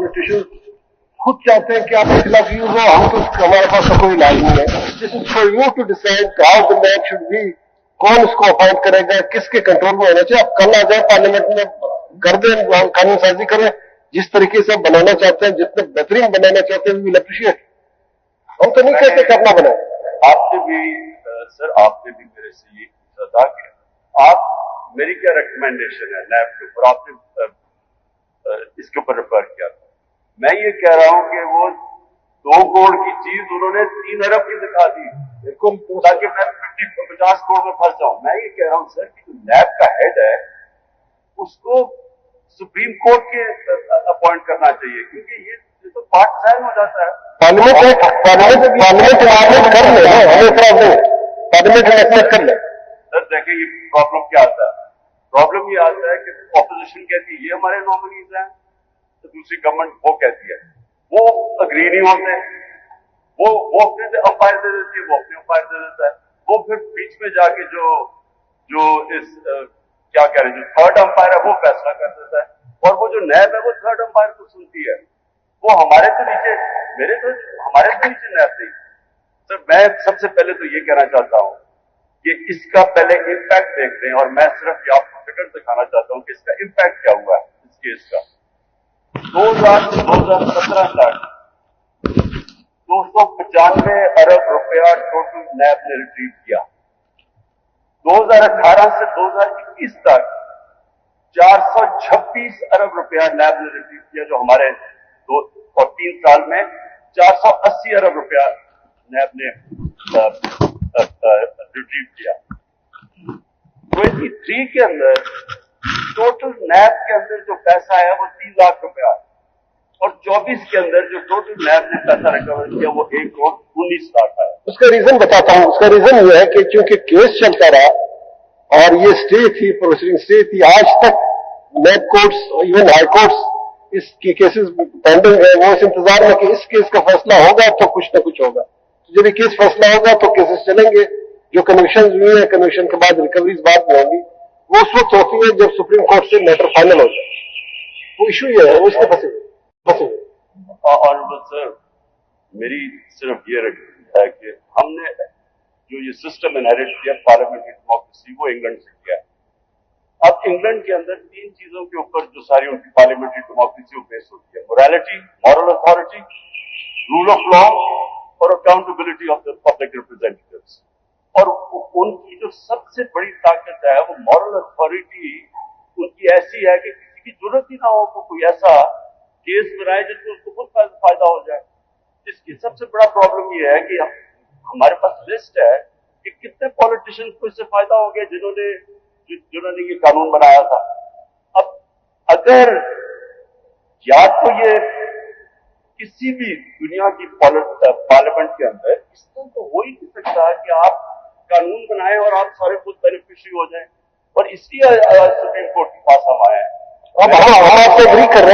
Politician खुद चाहते हैं कि आप खिलाफ यूज हो, हम तो हमारे पास तो कोई इलाज नहीं है. This is for you to decide how the match should be, कौन इसको अपॉइंट करेगा, किसके कंट्रोल में होना चाहिए. आप कल आ जाए पार्लियामेंट में, कर दें, कानून साजी करें, जिस तरीके से बनाना चाहते हैं, जितने बेहतरीन बनाना चाहते हैं, वी विल अप्रिशिएट. हम तो नहीं कहते कि अपना बनाए. आपने भी सर, आपने भी मेरे से ये पूछा था कि आप, मेरी क्या रिकमेंडेशन है नैब के ऊपर, आपने इसके ऊपर रेफर किया था. मैं ये कह रहा हूं कि वो 2 करोड़ की चीज उन्होंने 3 अरब की दिखा दी, बिल्कुल, ताकि मैं 50 करोड़ में फंस जाऊं. मैं ये कह रहा हूं सर कि जो नैब का हेड है उसको सुप्रीम कोर्ट के अपॉइंट करना चाहिए, क्योंकि ये तो पार्टिजान हो जाता है. पार्लियामेंट कर ले, हमें पार्लियामेंट कर ले. सर देखिए, ये प्रॉब्लम क्या आता है? प्रॉब्लम ये आता है कि ऑपोजिशन कहती है ये हमारे नॉमिनीज हैं, तो दूसरी गवर्नमेंट वो कहती है, वो अग्री नहीं होते, वो अपने अंपायर दे देती है, वो अपने अंपायर दे देता है. वो फिर बीच में जाके जो इस क्या कह रहे हैं, जो थर्ड अंपायर है वो फैसला कर देता है, और वो जो नैब है वो थर्ड अंपायर को सुनती है. वो हमारे तो नीचे नैब नहीं. सर मैं सबसे पहले तो ये कहना चाहता हूं कि इसका पहले इम्पैक्ट देख लें, और मैं सिर्फ आपको फिगर दिखाना चाहता हूं कि इसका इम्पैक्ट क्या हुआ है इस केस का. 2000 से 2017 तक 295 अरब रुपया टोटल नैब ने रिट्रीव किया. 2018 से 2021 तक 426 अरब रुपया नैब ने रिट्रीव किया, जो हमारे 2 और 3 साल में 480 अरब रुपया नैब ने रिट्रीव किया. 23 के अंदर टोटल नैब के अंदर जो पैसा है वो 3 लाख रुपया, और 24 के अंदर जो टोटल नैब ने पैसा रिकवर किया वो 1 करोड़ 19 लाख है. उसका रीजन बताता हूं. उसका रीजन ये है कि क्योंकि केस चलता रहा और ये स्टे थी, प्रोसीडिंग स्टे थी, आज तक नैब कोर्ट्स, इवन हाई कोर्ट्स इसकी केसेस पेंडिंग है. वो इस इंतजार में कि इस केस का फैसला होगा तो कुछ न कुछ होगा. तो जब ये केस फैसला होगा तो केसेस चलेंगे. जो कन्विक्शन हुई है, कन्विक्शन के बाद रिकवरीज बाद में होंगी, वो उस वक्त होती है जब सुप्रीम कोर्ट से मैटर फाइनल हो जाए. वो इशू ये है, वो इसके फंसे. ऑनरेबल सर, मेरी सिर्फ ये है कि हमने जो ये सिस्टम इनहेरिट किया पार्लियामेंट्री डेमोक्रेसी, वो इंग्लैंड से किया है. अब इंग्लैंड के अंदर 3 चीजों के ऊपर जो सारी उनकी पार्लियामेंट्री डेमोक्रेसी वो बेस होती है: morality, moral authority, rule of law, और accountability of the public representatives. और उनकी जो सबसे बड़ी ताकत है वो मॉरल अथॉरिटी उनकी ऐसी है कि किसी की जरूरत ही ना हो को कोई ऐसा केस बनाए जिससे उसको खुद फायदा हो जाए. इसकी सबसे बड़ा प्रॉब्लम ये है कि हमारे पास लिस्ट है कि कितने पॉलिटिशियंस को इससे फायदा हो गया जिन्होंने ये कानून बनाया था. अब अगर या तो ये किसी भी दुनिया की पार्लियामेंट के अंदर इस तरह तो हो ही नहीं सकता कि आप कानून बनाए और आप सारे खुद बेनिफिशियरी हो जाएं, और इसलिए सुप्रीम कोर्ट के पास हम आए हैं. अब हम आपसे एग्री कर रहे हैं.